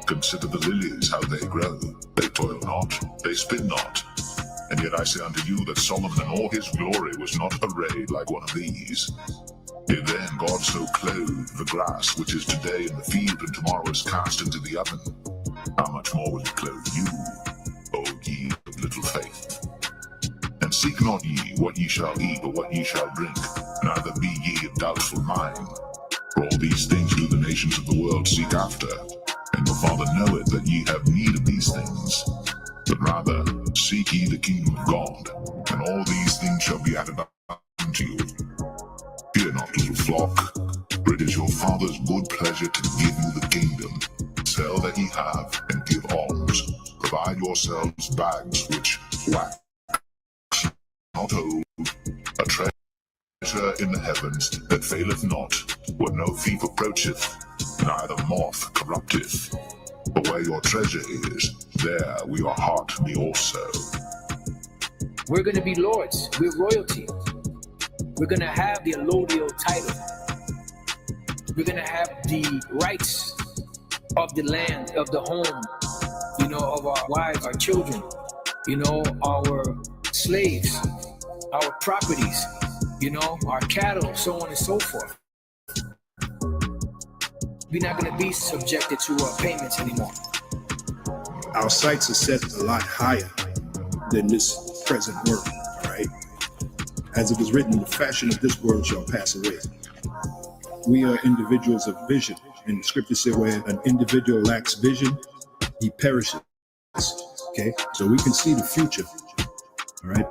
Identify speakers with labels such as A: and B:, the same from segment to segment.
A: Consider the lilies, how they grow. They toil not, they spin not. And yet I say unto you that Solomon in all his glory was not arrayed like one of these. If then God so clothed the grass which is today in the field and tomorrow is cast into the oven, how much more will he clothe you, O ye of little faith? And seek not ye what ye shall eat or what ye shall drink, neither be ye of doubtful mind. For all these things do the nations of the world seek after, and your Father knoweth that ye have need of these things. But rather seek ye the kingdom of God, and all these things shall be added unto you. Fear not, little flock, for it is your Father's good pleasure to give you the kingdom. Sell that ye have, and give alms. Provide yourselves bags which wax not old, a treasure in the heavens that faileth not, where no thief approacheth, neither moth corrupteth. But where your treasure is, there will your heart be also.
B: We're going to be lords. We're royalty. We're going to have the allodial title. We're going to have the rights of the land, of the home, of our wives, our children, our slaves, our properties, our cattle, so on and so forth. We're not going to be subjected to payments anymore.
C: Our sights are set a lot higher than this present world, right? As it is written, the fashion of this world shall pass away. We are individuals of vision. And the scripture said where an individual lacks vision, he perishes. Okay? So we can see the future, all right?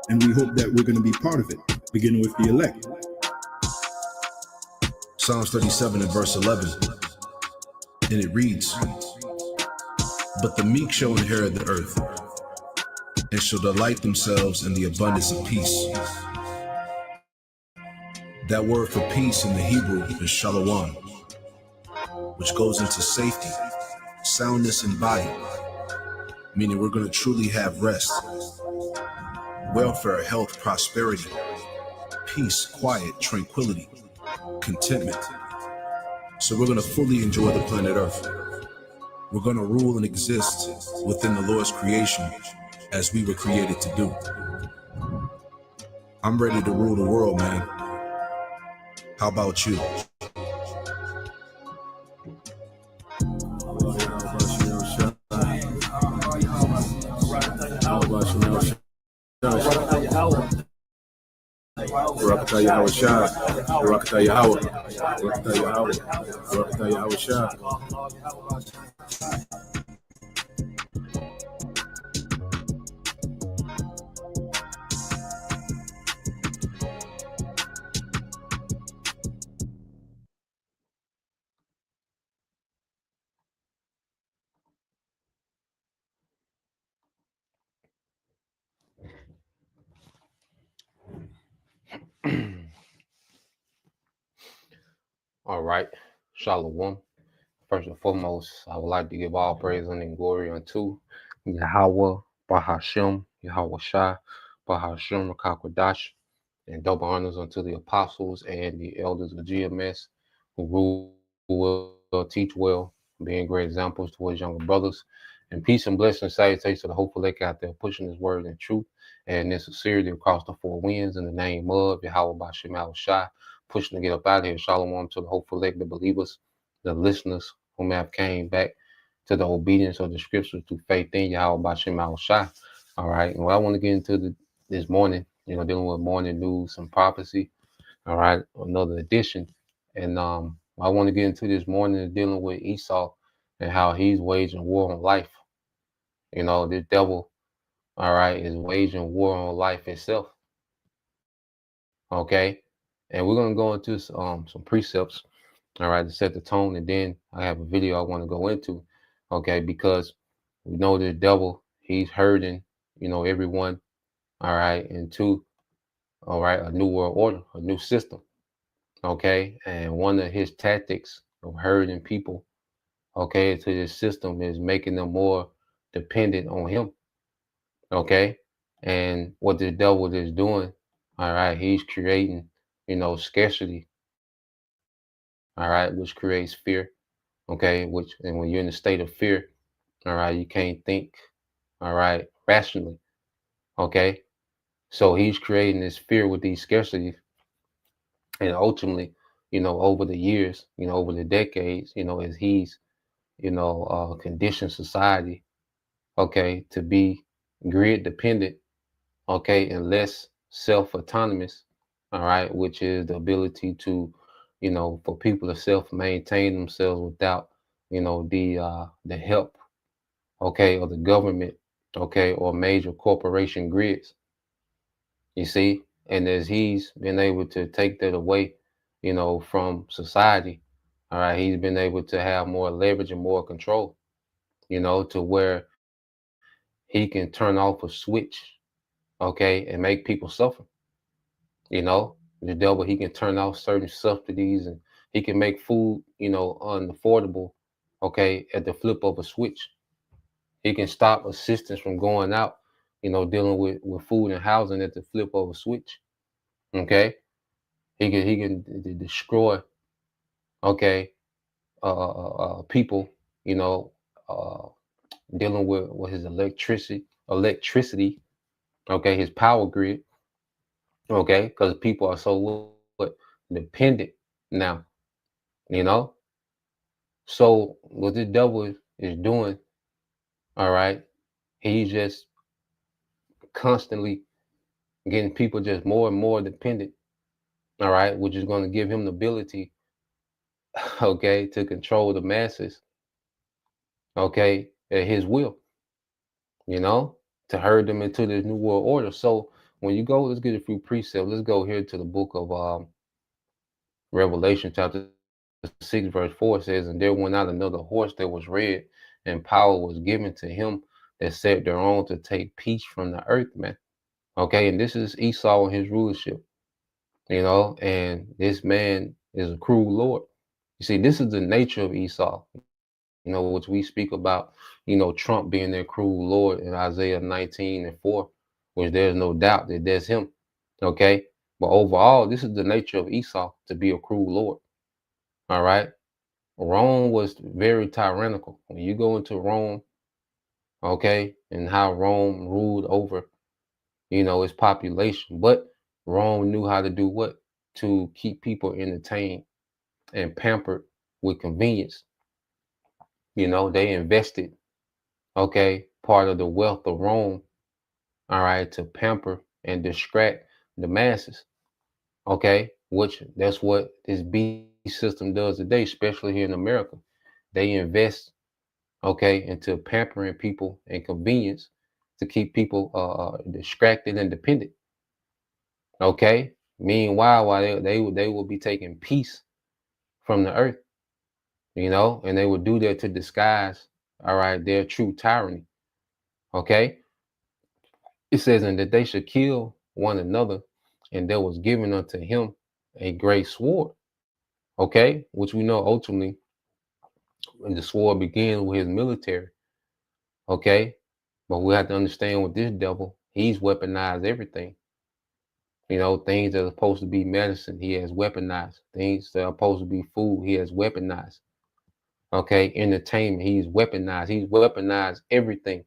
C: And we hope that we're going to be part of it, beginning with the elect.
D: Psalms 37 and verse 11. And it reads, "But the meek shall inherit the earth, and shall delight themselves in the abundance of peace." That word for peace in the Hebrew is shalom, which goes into safety, soundness in body, meaning we're going to truly have rest, welfare, health, prosperity, peace, quiet, tranquility, contentment. So we're going to fully enjoy the planet Earth. We're going to rule and exist within the Lord's creation as we were created to do. I'm ready to rule the world, man. How about you?
E: Barakatah Yahweh Shah, Barakatah Yahweh, Barakatah Yahweh, Barakatah Yahweh Shah.
F: All right, Shalom. First and foremost, I would like to give all praise and glory unto Yahweh, Bahashem, Yahweh Shai, Bahashem, Rakakwadash, and double honors unto the apostles and the elders of GMS who rule well, teach well, being great examples towards younger brothers. And peace and blessing, salutations to the hopeful lake out there pushing his word and truth and in sincerity across the four winds in the name of Yahweh Bahashem, Yahweh Shai, pushing to get up out of here. Shalom to the hopeful lake, the believers, the listeners whom have came back to the obedience of the scriptures through faith in Yahweh Bahashem, Yahweh Shai. All right, and what I want to get into this morning, dealing with morning news and prophecy. All right, another edition. And I want to get into this morning is dealing with Esau and how he's waging war on life. This devil, all right, is waging war on life itself. Okay, and we're gonna go into some precepts, all right, to set the tone, and then I have a video I want to go into, okay, because we know the devil, he's herding, everyone, all right, into, all right, a new world order, a new system, okay, and one of his tactics of herding people, okay, into this system is making them more dependent on him. Okay. And what the devil is doing, all right, he's creating, scarcity, all right, which creates fear. Okay, and when you're in a state of fear, all right, you can't think, all right, rationally. Okay. So he's creating this fear with these scarcity. And ultimately, over the years, over the decades, as he's, conditioned society, okay, to be grid dependent, okay, and less self-autonomous, all right, which is the ability to, for people to self-maintain themselves without, the help, okay, of the government, okay, or major corporation grids. You see, and as he's been able to take that away, from society, all right, he's been able to have more leverage and more control, to where he can turn off a switch, okay, and make people suffer. The devil, he can turn off certain subsidies and he can make food, unaffordable, okay, at the flip of a switch. He can stop assistance from going out, dealing with food and housing at the flip of a switch. Okay. He can destroy, okay, people, you know, uh, dealing with his electricity, okay, his power grid, okay, because people are so what dependent now, you know. So what the devil is doing, all right, he's just constantly getting people just more and more dependent, all right, which is going to give him the ability, okay, to control the masses, okay, at his will, you know, to herd them into this new world order. So when you go, let's get a few precepts. Let's go here to the book of Revelation, chapter 6, verse 4 says, "And there went out another horse that was red, and power was given to him that sat thereon to take peace from the earth, man." Okay, and this is Esau and his rulership, and this man is a cruel Lord. You see, this is the nature of Esau, which we speak about, Trump being their cruel Lord in Isaiah 19:4, which there's no doubt that that's him. Okay. But overall, this is the nature of Esau, to be a cruel Lord. All right. Rome was very tyrannical. When you go into Rome, okay, and how Rome ruled over, its population, but Rome knew how to do what? To keep people entertained and pampered with convenience. They invested, okay, part of the wealth of Rome, all right, to pamper and distract the masses, okay, which that's what this beast system does today, especially here in America. They invest, okay, into pampering people and convenience to keep people distracted and dependent, okay. Meanwhile, while they will be taking peace from the earth, and they would do that to disguise, all right, their true tyranny, okay. It says, "And that they should kill one another, and there was given unto him a great sword," okay, which we know ultimately when the sword begins with his military, okay. But we have to understand with this devil, he's weaponized everything. Things that are supposed to be medicine, he has weaponized. Things that are supposed to be food, he has weaponized. Okay, entertainment, he's weaponized. He's weaponized everything.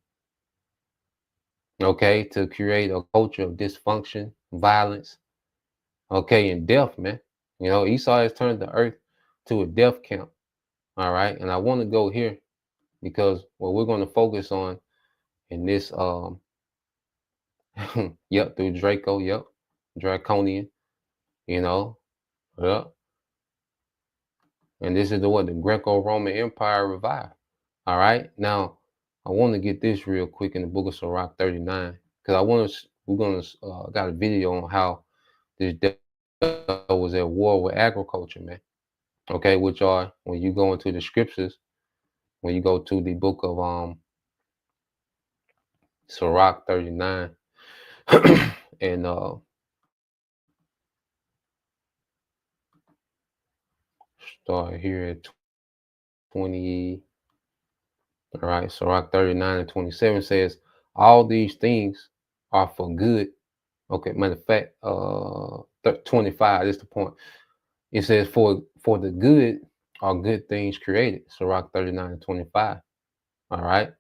F: Okay, to create a culture of dysfunction, violence, okay, and death, man. Esau has turned the earth to a death camp. All right, and I want to go here because what we're going to focus on in this, yep, through Draco, yep, Draconian, yep. And this is the Greco-Roman Empire revived. All right. Now, I want to get this real quick in the book of Sirach 39, because we're going to, got a video on how this devil was at war with agriculture, man. Okay. Which are, when you go into the scriptures, when you go to the book of Sirach 39, and start here at 20. All right, Sirach 39 and 27 says, all these things are for good. Okay, matter of fact, 25 is the point. It says, for the good are good things created. Sirach 39 and 25. All right,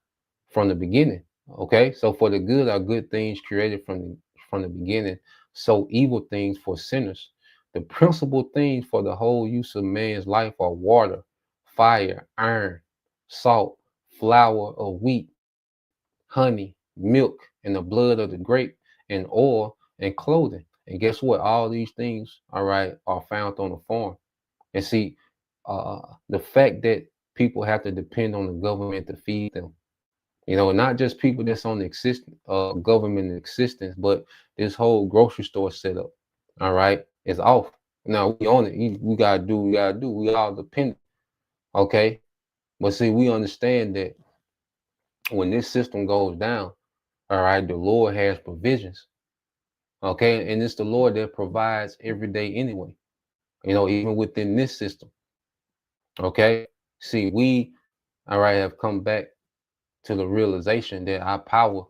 F: from the beginning. Okay, so for the good are good things created from the beginning. So evil things for sinners. The principal things for the whole use of man's life are water, fire, iron, salt, flour of wheat, honey, milk, and the blood of the grape, and oil, and clothing. And guess what? All these things, all right, are found on the farm. And see, the fact that people have to depend on the government to feed them, you know, not just people that's on the government existence, but this whole grocery store setup, all right, is off. Now we on it. We gotta do. We gotta do. We all dependent. Okay, but see, we understand that when this system goes down, all right, the Lord has provisions. Okay, and it's the Lord that provides every day anyway. You know, even within this system. Okay, see, we, all right, have come back to the realization that our power,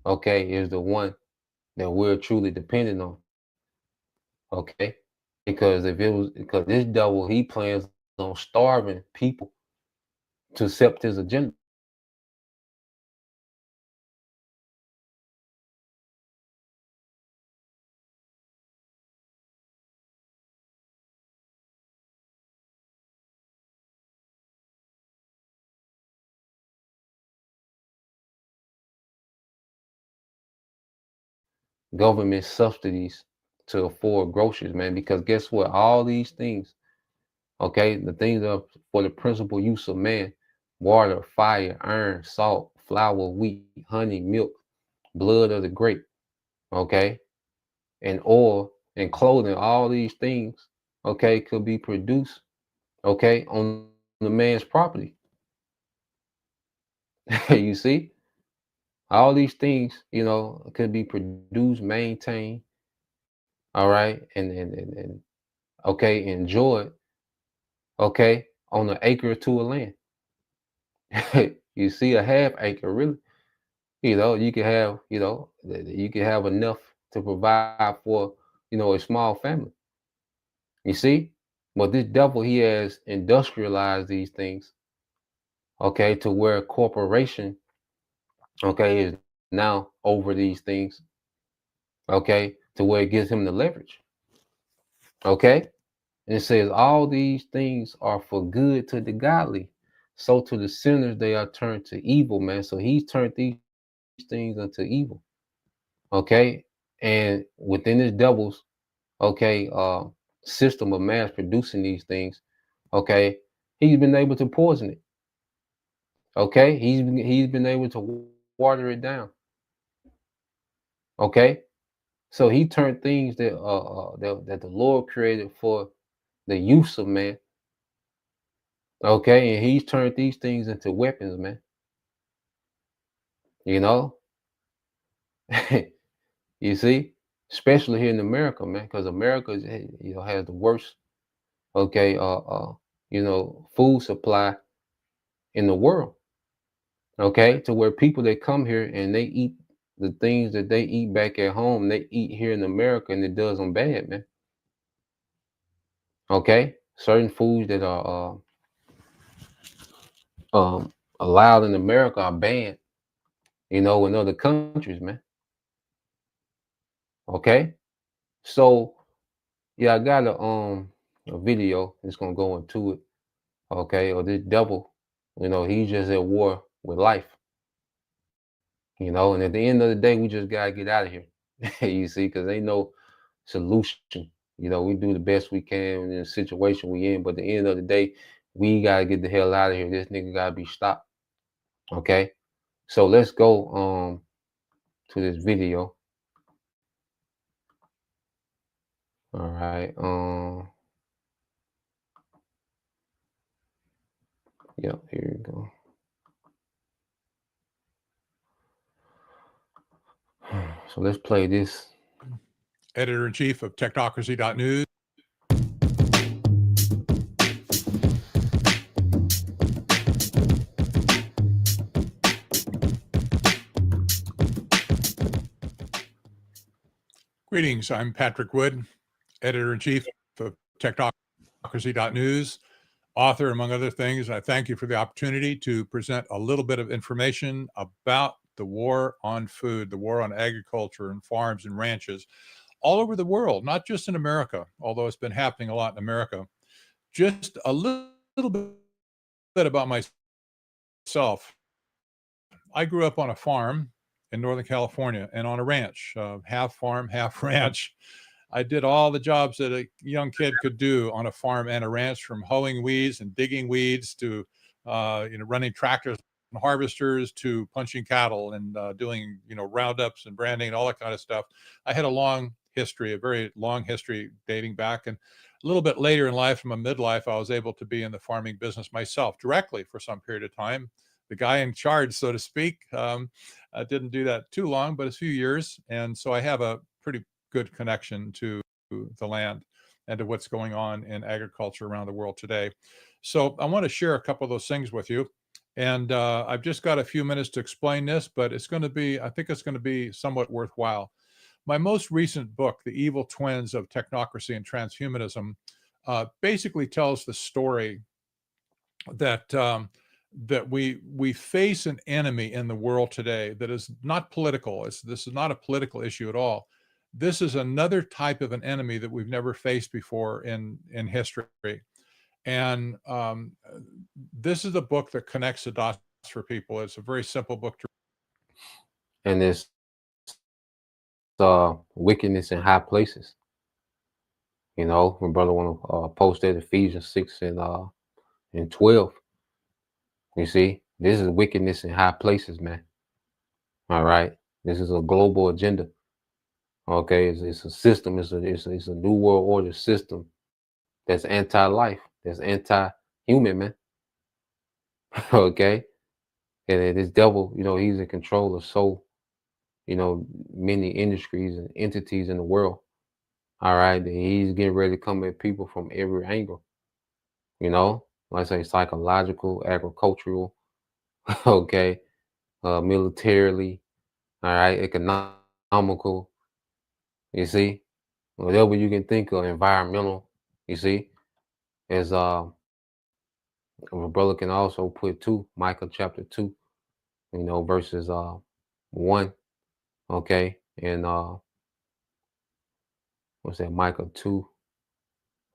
F: okay, is the one that we're truly dependent on. Okay, because because this devil, he plans on starving people to accept his agenda. Government subsidies to afford groceries, man, because guess what? All these things, okay, the things are for the principal use of man: water, fire, iron, salt, flour, wheat, honey, milk, blood of the grape, okay, and oil and clothing. All these things, okay, could be produced, okay, on the man's property. You see, all these things, you know, could be produced, maintained, all right, and okay, enjoyed, okay, on an acre or two of land. You see, a half acre, really, you know, you can have, you know, you can have enough to provide for, you know, a small family. You see, but this devil, he has industrialized these things, okay, to where corporation, okay, is now over these things, okay, to where it gives him the leverage, okay. And it says, all these things are for good to the godly. So to the sinners, they are turned to evil, man. So he's turned these things into evil. Okay. And within this devil's, okay, system of mass producing these things, okay, he's been able to poison it. Okay. He's been able to water it down. Okay. So he turned things that the Lord created for the use of man. Okay, and he's turned these things into weapons, man. You know, you see, especially here in America, man, because America, you know, has the worst, okay, you know, food supply in the world. Okay, to where people that come here and they eat the things that they eat back at home, they eat here in America, and it does them bad, man. Okay, certain foods that are allowed in America are banned, you know, in other countries, man. Okay, so yeah, I got a video that's gonna go into it. Okay, or this devil, you know, he's just at war with life, you know, and at the end of the day, we just gotta get out of here. You see, because ain't no solution. You know, we do the best we can in the situation we in, but at the end of the day, we gotta get the hell out of here. This nigga gotta be stopped. Okay, so let's go to this video. All right, yeah, here you go. So let's play this.
G: Editor-in-Chief of Technocracy.news. Greetings. I'm Patrick Wood, editor-in-chief of Technocracy.news, author, among other things. I thank you for the opportunity to present a little bit of information about the war on food, the war on agriculture and farms and ranches all over the world, not just in America, although it's been happening a lot in America. Just a little bit about myself. I grew up on a farm in Northern California and on a ranch, half farm, half ranch. I did all the jobs that a young kid could do on a farm and a ranch, from hoeing weeds and digging weeds to running tractors and harvesters to punching cattle and doing roundups and branding and all that kind of stuff. I had a long history, a very long history dating back. And a little bit later in life, in my midlife, I was able to be in the farming business myself directly for some period of time. The guy in charge, so to speak. I didn't do that too long, but a few years. And so I have a pretty good connection to the land and to what's going on in agriculture around the world today. So I want to share a couple of those things with you. And I've just got a few minutes to explain this, but it's going to be, I think it's going to be somewhat worthwhile. My most recent book, The Evil Twins of Technocracy and Transhumanism, basically tells the story that that we face an enemy in the world today that is not political. This is not a political issue at all. This is another type of an enemy that we've never faced before in history. And this is a book that connects the dots for people. It's a very simple book to read.
F: And it's wickedness in high places. My brother want to post that Ephesians 6 and 12. You see, this is wickedness in high places, man. All right, this is a global agenda. Okay, it's a system. It's a new world order system that's anti-life, that's anti-human, man. Okay, and this devil, he's in control of so, many industries and entities in the world. All right, and he's getting ready to come at people from every angle. Like I say, psychological, agricultural, okay, militarily, all right, economical, you see, whatever you can think of, environmental, you see, as a brother can also put Micah chapter 2, verses 1, okay, and what's that, Micah 2,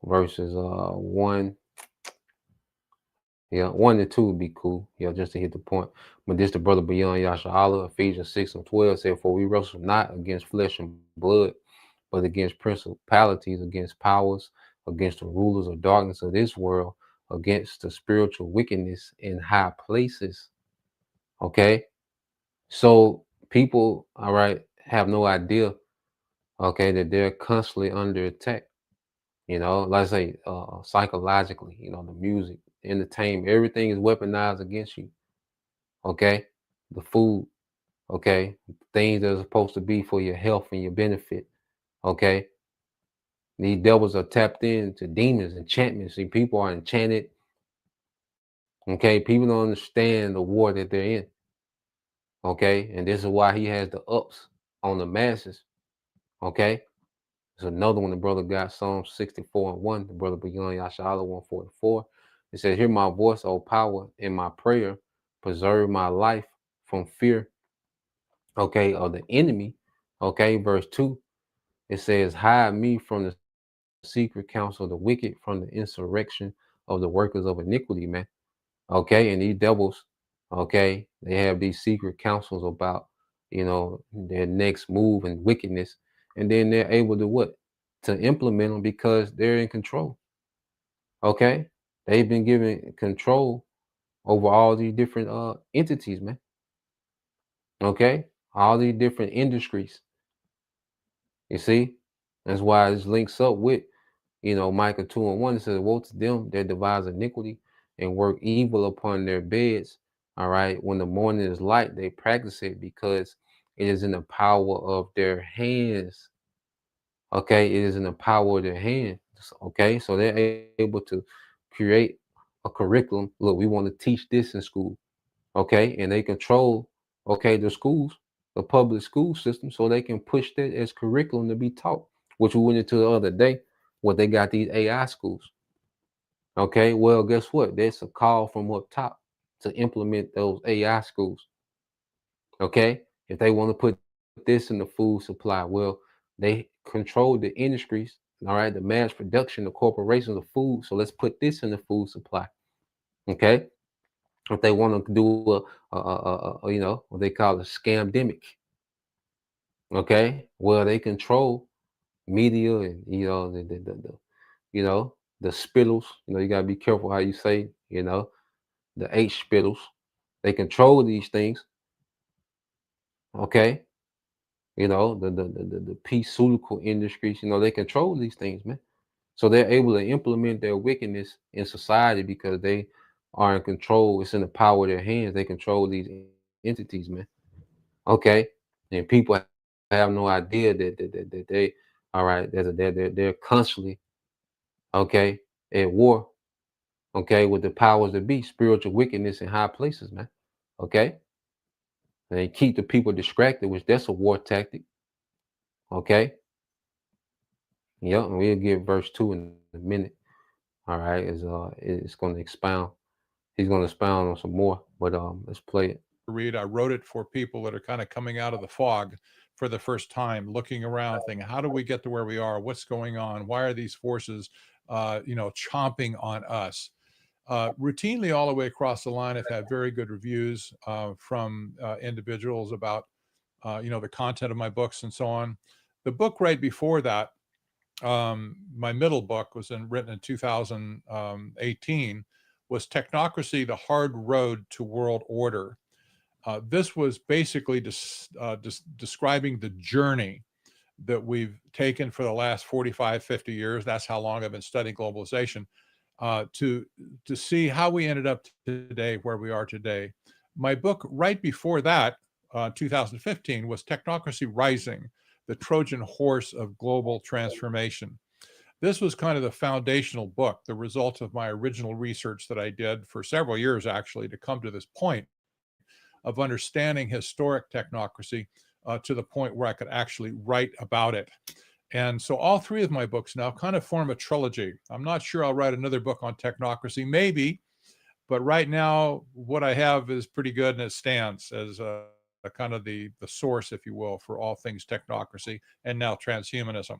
F: verses 1. Yeah, 1 and 2 would be cool. Just to hit the point. But this the brother beyond Yasha, Ephesians 6 and 12 said, "For we wrestle not against flesh and blood, but against principalities, against powers, against the rulers of darkness of this world, against the spiritual wickedness in high places." Okay, so people, all right, have no idea, okay, that they're constantly under attack. Like I say, psychologically, the music, entertainment, everything is weaponized against you. Okay, the food, okay, things that are supposed to be for your health and your benefit. Okay, these devils are tapped into demons, enchantments. See, people are enchanted. Okay, people don't understand the war that they're in. Okay, and this is why he has the ups on the masses. Okay, there's another one the brother got, Psalm 64 and 1, the brother beyond Yashala 144. It says, "Hear my voice, O power, in my prayer, preserve my life from fear," okay, of the enemy. Okay, verse 2, it says, "Hide me from the secret counsel of the wicked, from the insurrection of the workers of iniquity," man. Okay, and these devils, okay, they have these secret counsels about, their next move and wickedness, and then they're able to what? To implement them because they're in control. Okay, they've been given control over all these different entities, man. Okay, all these different industries. You see, that's why this links up with, Micah 2 and 1. It says, "Woe to them that devise iniquity and work evil upon their beds." All right, when the morning is light, they practice it because it is in the power of their hands. Okay, it is in the power of their hands. Okay, so they're able to create a curriculum. Look, we want to teach this in school. Okay, and they control, okay, the schools. the public school system so they can push that as curriculum to be taught, which we went into the other day, where they got these AI schools. Okay, well, guess what? There's a call from up top to implement those AI schools. Okay, if they want to put this in the food supply, well, they control the industries, all right, the mass production, the corporations of food. So let's put this in the food supply. Okay, if they want to do you know, what they call a scamdemic. Okay, well, they control media and, you know, the you know, the spittles. You know, you gotta be careful how you say, you know, the H spittles. They control these things. Okay, you know, the pharmaceutical industries. You know, they control these things, man. So they're able to implement their wickedness in society because they are in control. It's in the power of their hands. They control these entities, man. Okay, and people have no idea that they, all right, they're constantly, okay, at war, okay, with the powers that be, spiritual wickedness in high places, man. Okay, and they keep the people distracted, which that's a war tactic. Okay, yep, and we'll get verse 2 in a minute. All right, it's going to expound. He's going to expound on some more, but let's play it.
G: Read, I wrote it for people that are kind of coming out of the fog for the first time, looking around, thinking, how do we get to where we are? What's going on? Why are these forces, you know, chomping on us? Routinely, all the way across the line, I've had very good reviews from individuals about, you know, the content of my books and so on. The book right before that, my middle book was written in 2018, was Technocracy, The Hard Road to World Order. This was basically describing the journey that we've taken for the last 45, 50 years. That's how long I've been studying globalization, to see how we ended up today, where we are today. My book right before that, 2015, was Technocracy Rising, the Trojan Horse of Global Transformation. This was kind of the foundational book, the result of my original research that I did for several years, actually, to come to this point of understanding historic technocracy to the point where I could actually write about it. And so all three of my books now kind of form a trilogy. I'm not sure I'll write another book on technocracy, maybe, but right now what I have is pretty good, and it stands as a kind of the source, if you will, for all things technocracy and now transhumanism.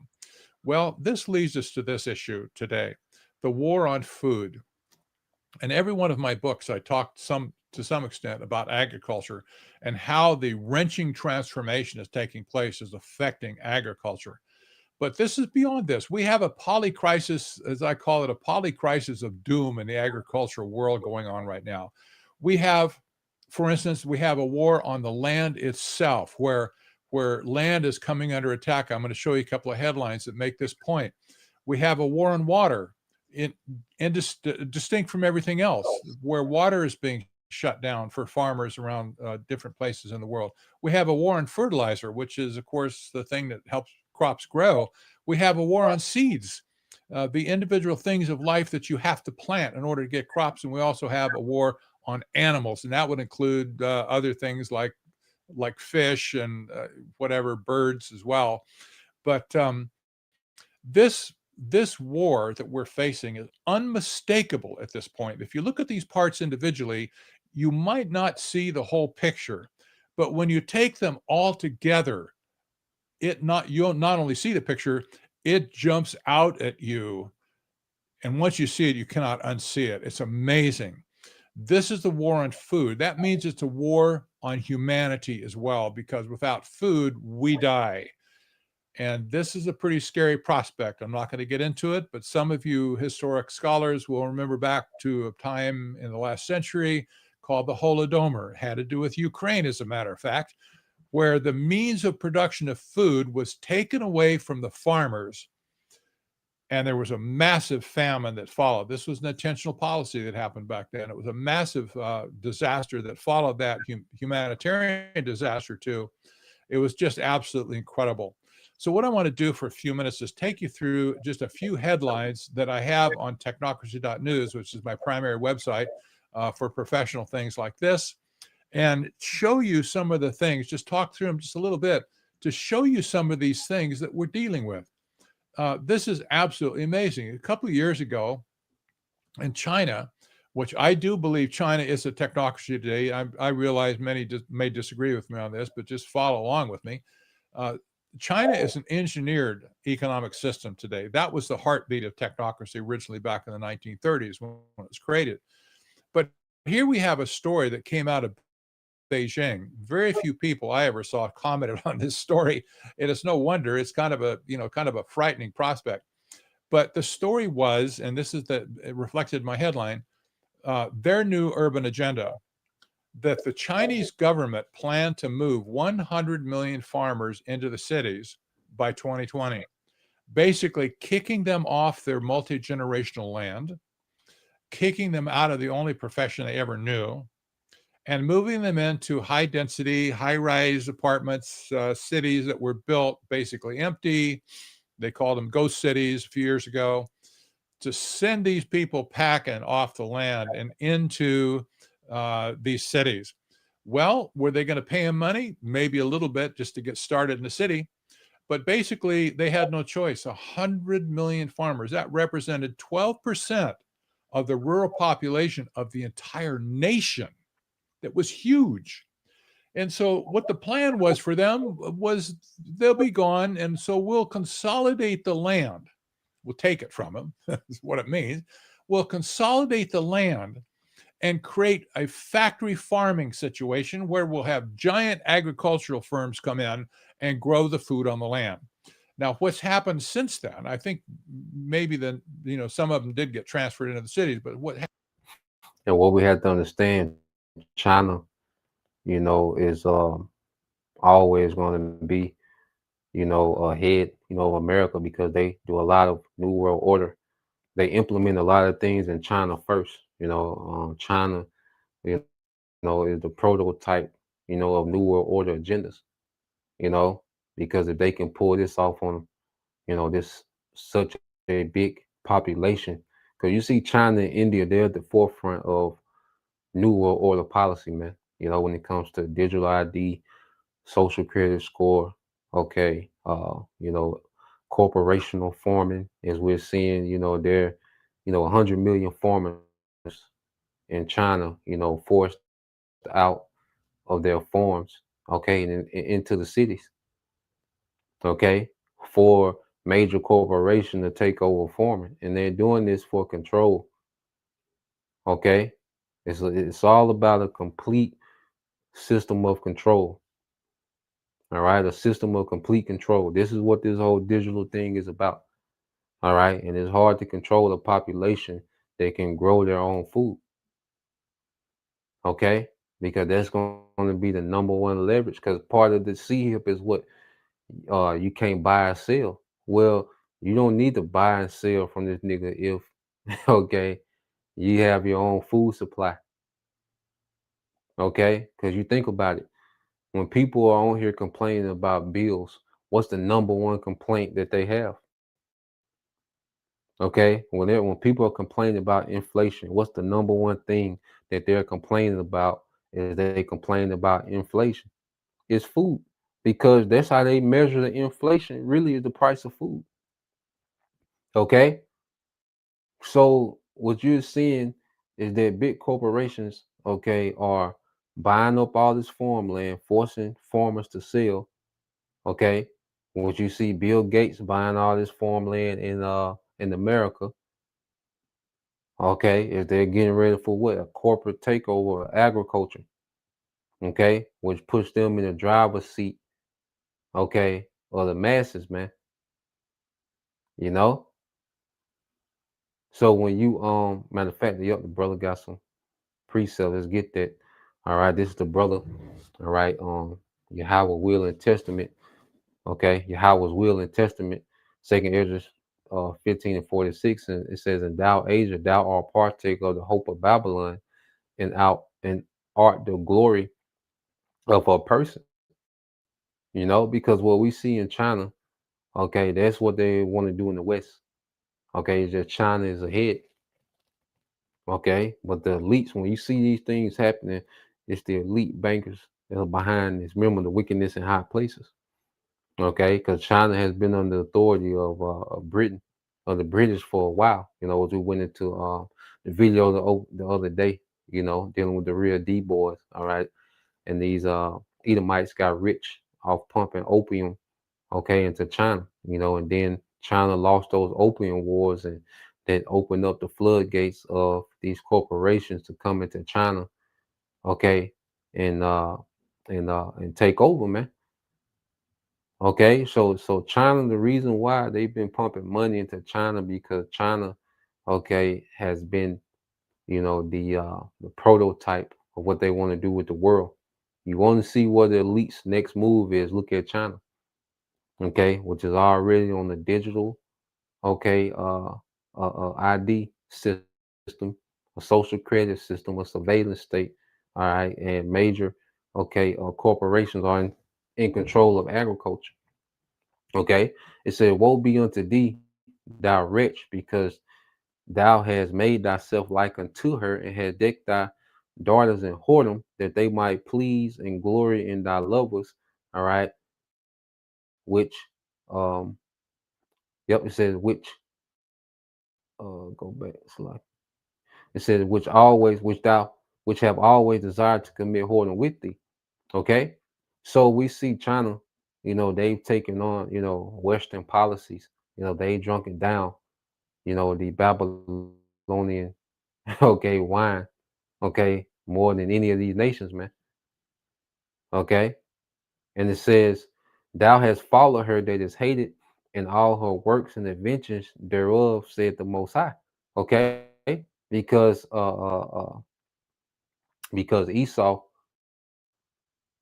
G: Well, this leads us to this issue today, the war on food. In every one of my books, I talked to some extent about agriculture and how the wrenching transformation is taking place is affecting agriculture. But this is beyond this. We have a polycrisis, as I call it, a polycrisis of doom in the agricultural world going on right now. We have, for instance, we have a war on the land itself, where land is coming under attack. I'm going to show you a couple of headlines that make this point. We have a war on water, distinct from everything else, where water is being shut down for farmers around different places in the world. We have a war on fertilizer, which is, of course, the thing that helps crops grow. We have a war on seeds, the individual things of life that you have to plant in order to get crops. And we also have a war on animals, and that would include other things like fish and whatever, birds as well. But this war that we're facing is unmistakable at this point. If you look at these parts individually, you might not see the whole picture, but when you take them all together, you'll not only see the picture, it jumps out at you. And once you see it, you cannot unsee it. It's amazing. This is the war on food. That means it's a war on humanity as well, because without food, we die. And this is a pretty scary prospect. I'm not going to get into it, but some of you historic scholars will remember back to a time in the last century called the Holodomor. It had to do with Ukraine, as a matter of fact, where the means of production of food was taken away from the farmers, and there was a massive famine that followed. This was an intentional policy that happened back then. It was a massive disaster that followed that, humanitarian disaster too. It was just absolutely incredible. So what I want to do for a few minutes is take you through just a few headlines that I have on technocracy.news, which is my primary website for professional things like this. and show you some of the things, just talk through them just a little bit to show you some of these things that we're dealing with. This is absolutely amazing. A couple of years ago in China, which I do believe China is a technocracy today. I realize many may disagree with me on this, but just follow along with me. China is an engineered economic system today. That was the heartbeat of technocracy originally back in the 1930s when it was created. But here we have a story that came out of Beijing. Very few people I ever saw commented on this story. It is no wonder. It's kind of a frightening prospect. But the story was, and this is it reflected my headline, their new urban agenda, that the Chinese government planned to move 100 million farmers into the cities by 2020, basically kicking them off their multi-generational land, kicking them out of the only profession they ever knew, and moving them into high-density, high-rise apartments, cities that were built basically empty. They called them ghost cities a few years ago, to send these people packing off the land and into these cities. Well, were they going to pay them money? Maybe a little bit just to get started in the city. But basically, they had no choice. 100 million farmers. That represented 12% of the rural population of the entire nation. That was huge. And so what the plan was for them was they'll be gone. And so we'll consolidate the land. We'll take it from them. That's what it means. We'll consolidate the land and create a factory farming situation where we'll have giant agricultural firms come in and grow the food on the land. Now, what's happened since then, I think maybe some of them did get transferred into the cities, but
F: And what we have to understand, China, is always going to be, ahead, of America, because they do a lot of New World Order. They implement a lot of things in China first. China, is the prototype, of New World Order agendas. Because if they can pull this off on, this such a big population, because you see China and India, they're at the forefront of New World Order policy, man. When it comes to digital ID, social credit score, okay, corporational farming, as we're seeing, there, 100 million farmers in China, forced out of their farms, okay, and into the cities, okay, for major corporation to take over farming, and they're doing this for control, okay. It's all about a complete system of control. All right, a system of complete control. This is what this whole digital thing is about. All right, and it's hard to control a population that can grow their own food. Okay, because that's going to be the number one leverage. Because part of the CHIP is what you can't buy or sell. Well, you don't need to buy and sell from this nigga if okay, you have your own food supply. Okay, because you think about it. When people are on here complaining about bills, what's the number one complaint that they have? Okay, when people are complaining about inflation, what's the number one thing that they're complaining about? Is they complain about inflation? It's food, because that's how they measure the inflation. Really, is the price of food. Okay, so what you're seeing is that big corporations, okay, are buying up all this farmland, forcing farmers to sell. Okay, what you see Bill Gates buying all this farmland in America. Okay, if they're getting ready for what? A corporate takeover of agriculture. Okay, which puts them in the driver's seat. Okay, of the masses, man. So when you matter of fact, the brother got some precept. Let's get that. All right, this is the brother. All right, Yahweh will and testament. Okay, Yahweh's will and testament. 2nd Ezra 15 and 46, and it says, "And thou, Asia, thou art partaker of the hope of Babylon, and art the glory of her person." Because what we see in China, okay, that's what they want to do in the West. Okay, it's just China is ahead. Okay, but the elites, when you see these things happening It's the elite bankers that are behind this. Remember the wickedness in high places. Okay, because China has been under the authority of Britain, of the British for a while. You know, as we went into the video the other day, you know, dealing with the real D boys. All right, and these Edomites got rich off pumping opium, okay, into China. You know, and then China lost those opium wars, and that opened up the floodgates of these corporations to come into China, okay, and and take over, man. Okay, so China, the reason why they've been pumping money into China because China, okay, has been, you know, the prototype of what they want to do with the world. You want to see what the elite's next move is, look at China, okay, which is already on the digital, okay, ID system, a social credit system, a surveillance state, all right, and major, okay, corporations are in control of agriculture. Okay, it said, "Woe be unto thee, thou wretch, because thou hast made thyself like unto her, and hast decked thy daughters in whoredom, that they might please and glory in thy lovers." All right, which, yep, it says which. Go back, slide. It says which have always desired to commit whoredom with thee. Okay, so we see China. You know, they've taken on, you know, Western policies. You know, they drunk it down, you know, the Babylonian, okay, wine, okay, more than any of these nations, man. Okay. And it says, "Thou hast followed her that is hated, and all her works and adventures thereof, said the Most High." Okay. Because Esau,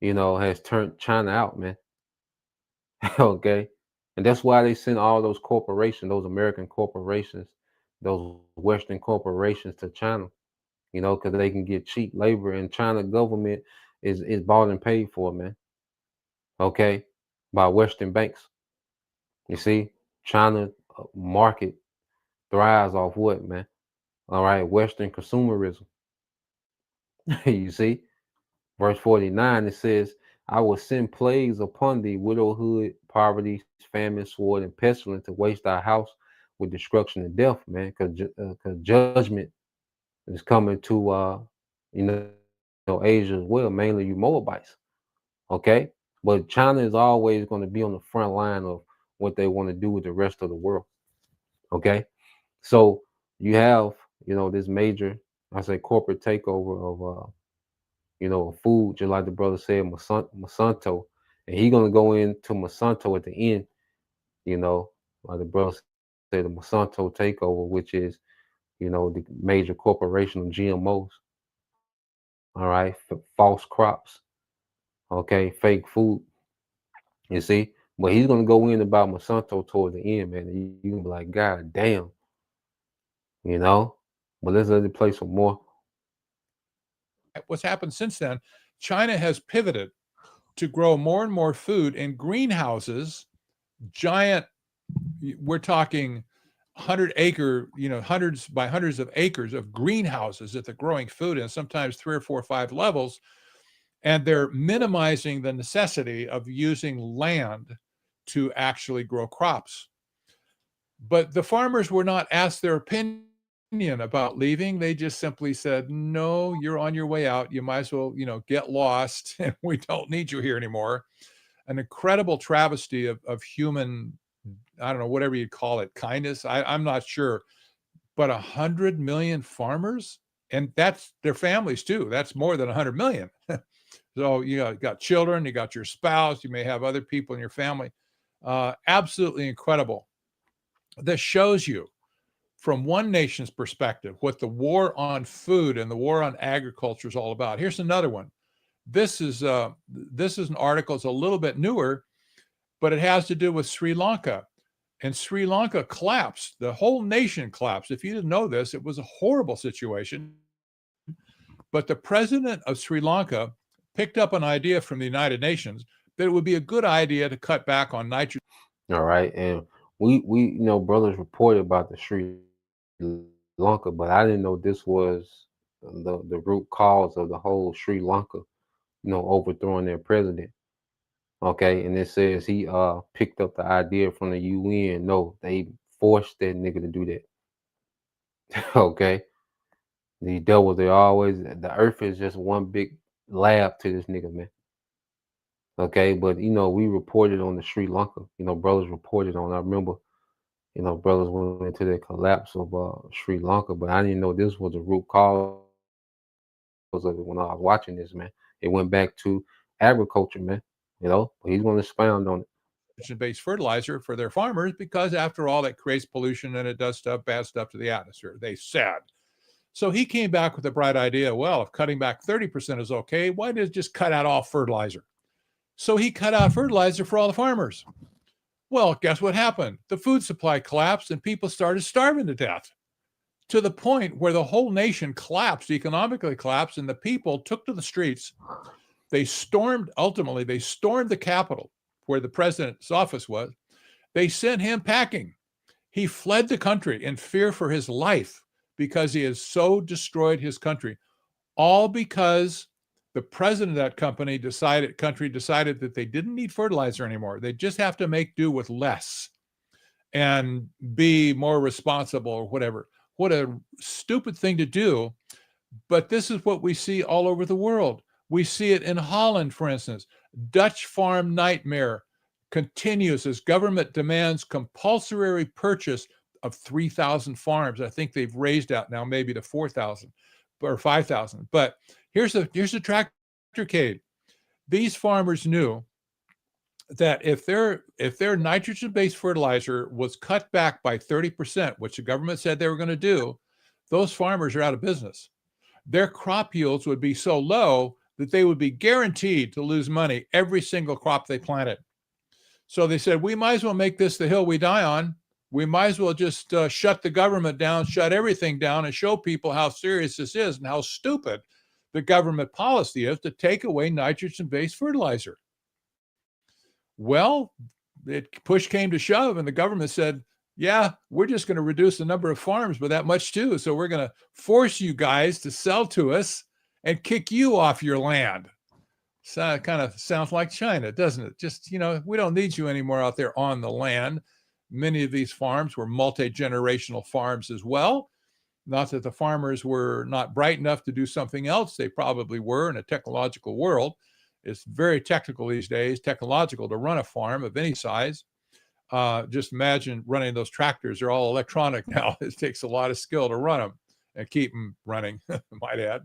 F: you know, has turned China out, man. Okay. And that's why they send all those corporations, those American corporations, those Western corporations to China, you know, because they can get cheap labor, and China government is bought and paid for, man. Okay, by Western banks. You see, China market thrives off what, man? All right, Western consumerism. You see, verse 49, it says, "I will send plagues upon thee, widowhood, poverty, famine, sword, and pestilence, to waste thy house with destruction and death," man, because judgment is coming to you know, Asia as well, mainly you Moabites. Okay, but China is always going to be on the front line of what they want to do with the rest of the world. Okay, so you have, you know, this major, I say, corporate takeover of you know, food, just like the brother said, Monsanto, and he's gonna go into Monsanto at the end, you know, like the brother said, the Monsanto takeover, which is, you know, the major corporation of GMOs. All right, false crops, okay, fake food. You see, but he's gonna go in about Monsanto toward the end, man. And you gonna be like, God damn, you know. But let's let it play some more.
G: What's happened since then, China has pivoted to grow more and more food in greenhouses, giant, we're talking 100-acre, you know, hundreds by hundreds of acres of greenhouses that they're growing food in, sometimes 3 or 4 or 5 levels. And they're minimizing the necessity of using land to actually grow crops. But the farmers were not asked their opinion about leaving. They just simply said, "No, you're on your way out. You might as well, you know, get lost, and we don't need you here anymore." An incredible travesty of human, I don't know, whatever you'd call it, kindness. I'm not sure, but 100 million farmers, and that's their families too. That's more than 100 million. So you got children, you got your spouse, you may have other people in your family. Absolutely incredible. This shows you, from one nation's perspective, what the war on food and the war on agriculture is all about. Here's another one. This is an article. It's a little bit newer, but it has to do with Sri Lanka. And Sri Lanka collapsed. The whole nation collapsed. If you didn't know this, it was a horrible situation. But the president of Sri Lanka picked up an idea from the United Nations that it would be a good idea to cut back on nitrogen.
F: All right, and we you know, brothers reported about the Sri Lanka, but I didn't know this was the root cause of the whole Sri Lanka, overthrowing their president. Okay, and it says he picked up the idea from the UN. No, they forced that nigga to do that. Okay, the devils, the earth is just one big lab to this nigga, man. Okay, but we reported on the Sri Lanka. Brothers reported on. I remember, brothers went into the collapse of Sri Lanka, but I didn't know this was the root cause of it when I was watching this, man. It went back to agriculture, man. But he's going to expound on it.
G: Based fertilizer for their farmers, because after all, it creates pollution and it does bad stuff to the atmosphere, they said. So he came back with a bright idea. Well, if cutting back 30% is okay, why did it just cut out all fertilizer? So he cut out fertilizer for all the farmers. Well, guess what happened? The food supply collapsed and people started starving to death, to the point where the whole nation collapsed, economically collapsed, and the people took to the streets. Ultimately, they stormed the Capitol, where the president's office was. They sent him packing. He fled the country in fear for his life because he has so destroyed his country, all because the president of that country decided that they didn't need fertilizer anymore. They just have to make do with less and be more responsible or whatever. What a stupid thing to do. But this is what we see all over the world. We see it in Holland, for instance. Dutch farm nightmare continues as government demands compulsory purchase of 3,000 farms. I think they've raised out now maybe to 4,000 or 5,000. But here's the tractorcade. These farmers knew that if their nitrogen-based fertilizer was cut back by 30%, which the government said they were going to do, those farmers are out of business. Their crop yields would be so low that they would be guaranteed to lose money every single crop they planted. So they said, we might as well make this the hill we die on. We might as well just shut the government down, shut everything down, and show people how serious this is and how stupid the government policy is to take away nitrogen-based fertilizer. Well, push came to shove, and the government said, yeah, we're just going to reduce the number of farms by that much too. So we're going to force you guys to sell to us and kick you off your land. So it kind of sounds like China, doesn't it? Just, we don't need you anymore out there on the land. Many of these farms were multi-generational farms as well. Not that the farmers were not bright enough to do something else. They probably were in a technological world. It's very technical these days, technological to run a farm of any size. Just imagine running those tractors. They're all electronic now. It takes a lot of skill to run them and keep them running, might add.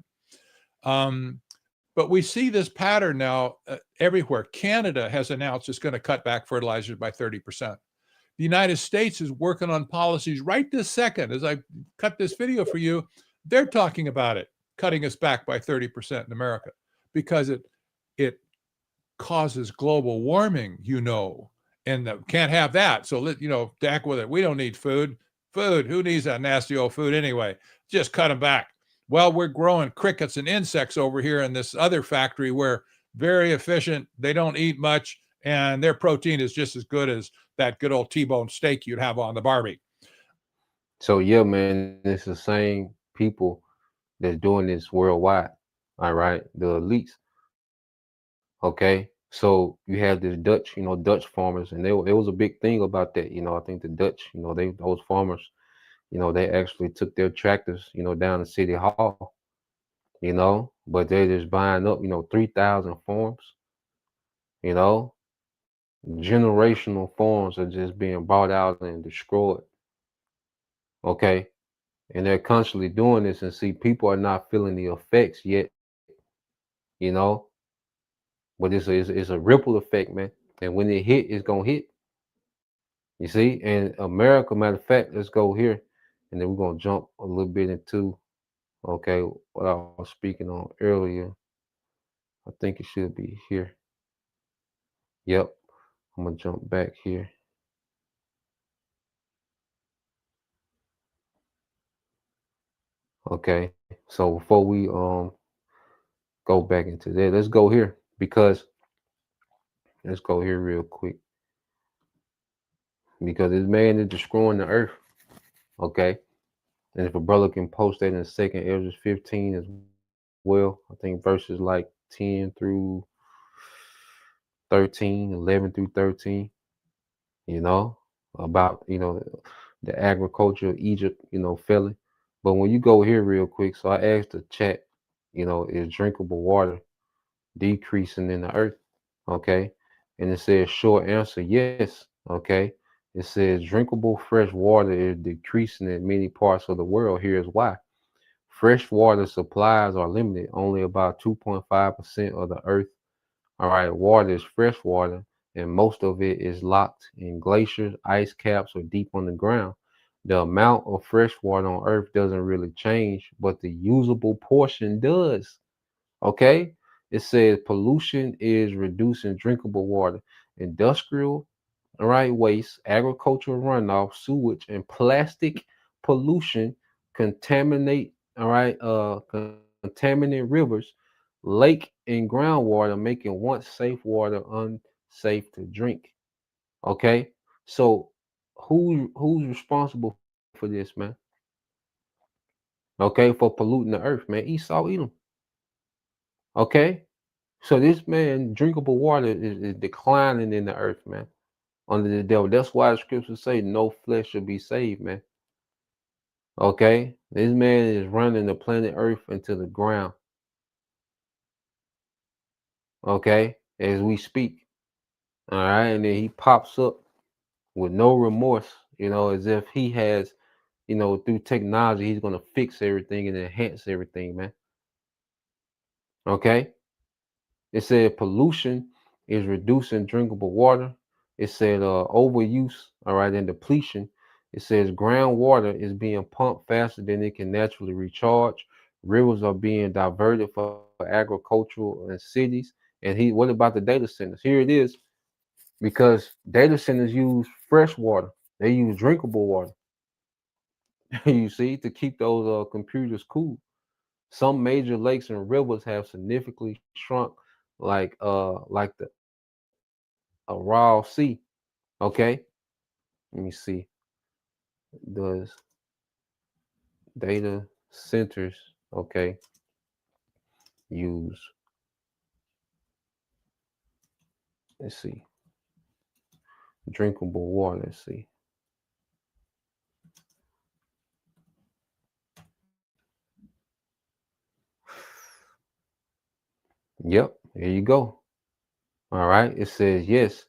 G: But we see this pattern now everywhere. Canada has announced it's going to cut back fertilizers by 30%. The United States is working on policies right this second. As I cut this video for you, they're talking about it, cutting us back by 30% in America, because it causes global warming, and can't have that. So, deck with it. We don't need food. Who needs that nasty old food anyway? Just cut them back. Well, we're growing crickets and insects over here in this other factory where very efficient. They don't eat much, and their protein is just as good as that good old T-bone steak you'd have on the Barbie.
F: So, yeah, man, it's the same people that's doing this worldwide. All right, the elites. Okay, so you have this Dutch farmers, and there was a big thing about that. I think the Dutch, those farmers, they actually took their tractors, down to City Hall, but they're just buying up, 3,000 farms, generational farms are just being bought out and destroyed. Okay, and they're constantly doing this, and see, people are not feeling the effects yet, but it's a ripple effect, man. And when it hit, it's gonna hit. You see, and America, matter of fact, let's go here, and then we're gonna jump a little bit into, okay, what I was speaking on earlier. I think it should be here. Yep, I'm gonna jump back here. Okay, so before we go back into that, let's go here, because let's go here real quick, because this man is destroying the earth. Okay, And if a brother can post that in the second Ezra 15 as well, I think verses like 10 through 13, 11 through 13, you know, about, you know, the agriculture of Egypt, you know, failing. But when you go here real quick, so I asked the chat, you know, is drinkable water decreasing in the earth? Okay. And it says short answer, yes. Okay. It says drinkable fresh water is decreasing in many parts of the world. Here's why. Fresh water supplies are limited. Only about 2.5% of the earth, all right, water is fresh water, and most of it is locked in glaciers, ice caps, or deep on the ground. The amount of fresh water on earth doesn't really change, but the usable portion does. Okay? It says pollution is reducing drinkable water. Industrial, all right, waste, agricultural runoff, sewage, and plastic pollution contaminate, all right, contaminate rivers, lake, and groundwater, making once safe water unsafe to drink. Okay, so who's responsible for this, man? Okay, for polluting the earth, man. Esau, Edom. Okay, so this man, drinkable water is declining in the earth, man, under the devil. That's why the scriptures say no flesh should be saved, man. Okay, this man is running the planet Earth into the ground. Okay, as we speak. All right, and then he pops up with no remorse, you know, as if he has, you know, through technology, he's gonna fix everything and enhance everything, man. Okay. It said pollution is reducing drinkable water. It said overuse, all right, and depletion. It says groundwater is being pumped faster than it can naturally recharge. Rivers are being diverted for agricultural and cities. And what about the data centers? Here it is, because data centers use fresh water. They use drinkable water. You see, to keep those computers cool. Some major lakes and rivers have significantly shrunk, like the Aral Sea. Okay, let me see. Does data centers, okay, use, let's see, drinkable water? Let's see. Yep, there you go. All right, it says yes,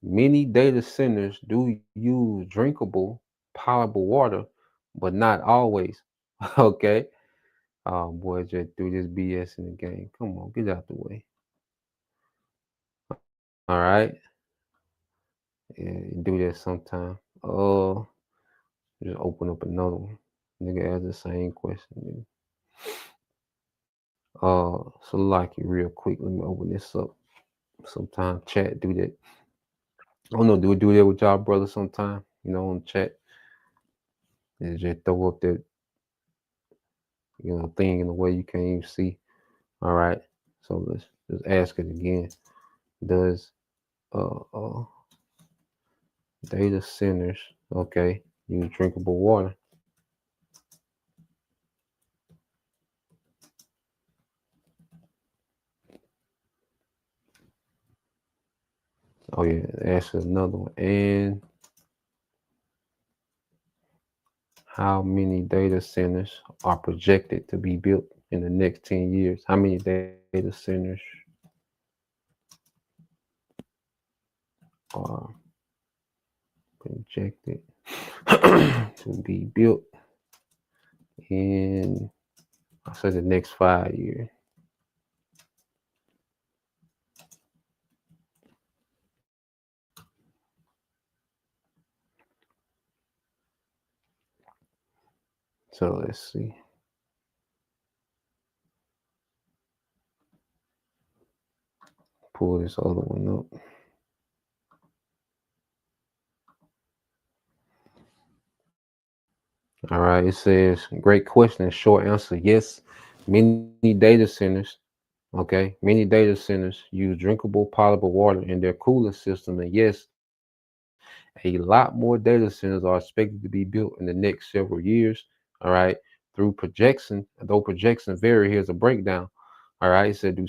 F: many data centers do use drinkable, potable water, but not always. Okay. Oh boy, just threw this BS in the game. Come on, get out the way. All right. Yeah, do that sometime. Just open up another one. Nigga ask the same question. So like it real quick. Let me open this up. Sometime chat do that. I don't know, do we do that with y'all brothers sometime? You know, on chat. And just throw up that, you know, thing in the way you can't even see. All right. So let's just ask it again. Does data centers, okay, use drinkable water? Oh yeah, ask another one. And how many data centers are projected to be built in the next 10 years? How many data centers are projected to be built in, I said, the next 5 years? So let's see. Pull this other one up. All right, it says, great question. Short answer, yes. Many data centers, okay, many data centers use drinkable, potable water in their cooling system. And yes, a lot more data centers are expected to be built in the next several years. all right, through projection. Though projections vary, here's a breakdown. All right, it said, do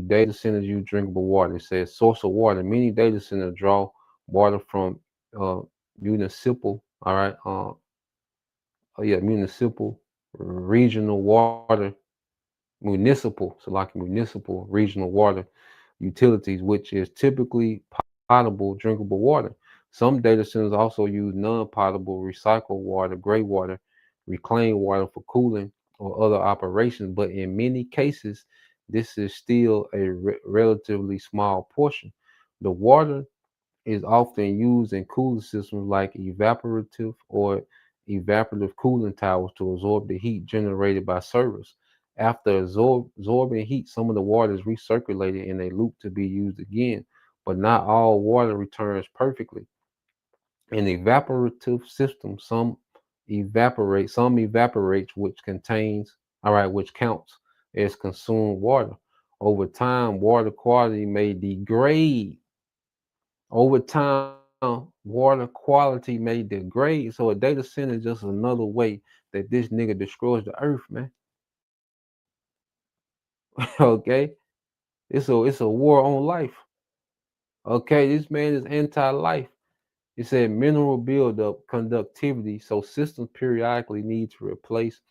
F: data centers use drinkable water? It says source of water. Many data centers draw water from uh, municipal, all right, municipal regional water, municipal, so like municipal regional water utilities, which is typically potable, drinkable water. Some data centers also use non-potable, recycled water, gray water, reclaimed water for cooling or other operations, but in many cases, this is still a relatively small portion. The water is often used in cooling systems like evaporative cooling towers to absorb the heat generated by servers. After absorbing heat, some of the water is recirculated in a loop to be used again, but not all water returns perfectly. In evaporative systems, some evaporates, which counts as consumed water. Over time, water quality may degrade. Over time, water quality may degrade. So a data center is just another way that this nigga destroys the earth, man. Okay? It's a war on life. Okay, this man is anti-life. He said mineral buildup, conductivity, so systems periodically need to replace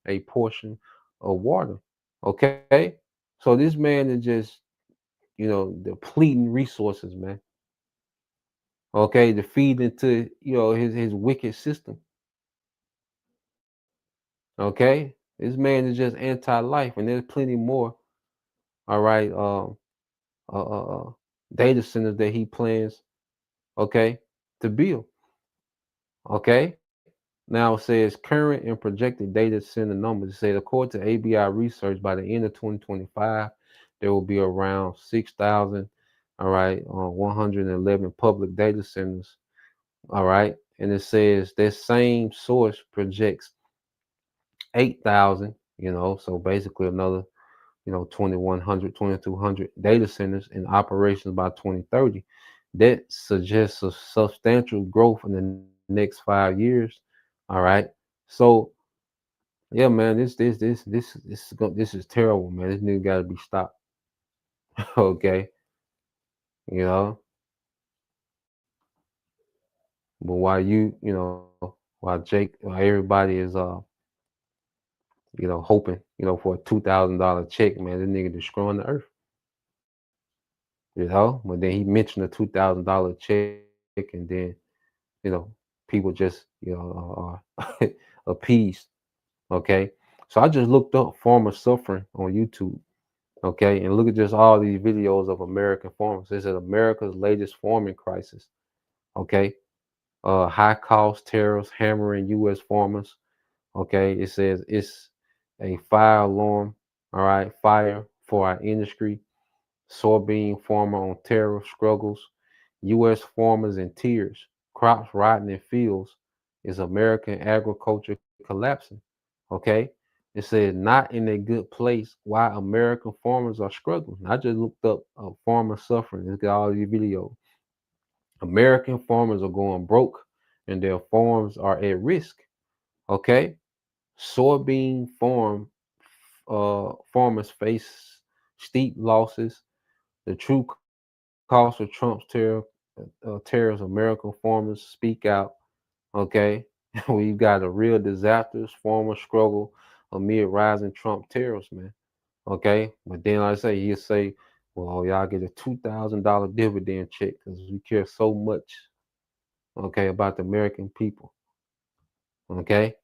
F: a portion of water. Okay? So this man is just, depleting resources, man. Okay, to feed into, his wicked system. Okay, this man is just anti-life, and there's plenty more. All right, uh, uh, uh, data centers that he plans, okay, to build. Okay, now it says current and projected data center numbers. It says according to ABI research, by the end of 2025, there will be around 6,000. All right, 111 public data centers. All right, and it says that same source projects 8,000. So basically another 2,100, 2,200 data centers in operations by 2030. That suggests a substantial growth in the next 5 years. All right. So yeah, man, this is terrible, man. This nigga got to be stopped. Okay, you know. But while Jake, while everybody is hoping, for a $2,000 check, man, this nigga destroying the earth. But then he mentioned a $2,000 check, and then people just are appeased. Okay, so I just looked up farmer suffering on YouTube. Okay, and look at just all these videos of American farmers. This is America's latest farming crisis. Okay, high cost tariffs hammering U.S. farmers. Okay, it says it's a fire alarm. All right, fire for our industry. Soybean farmer on tariff struggles. U.S. farmers in tears. Crops rotting in fields. Is American agriculture collapsing? Okay. It says not in a good place. Why American farmers are struggling. I just looked up farmer suffering. Look at all these videos. American farmers are going broke and their farms are at risk. Okay. Soybean farmers face steep losses. The true cost of Trump's tariffs, American farmers speak out. Okay, we've got a real disasters, farmers struggle amid rising Trump tariffs, man. Okay, but then like I say, he'll say, "Well, y'all get a $2,000 dividend check because we care so much, okay, about the American people." Okay,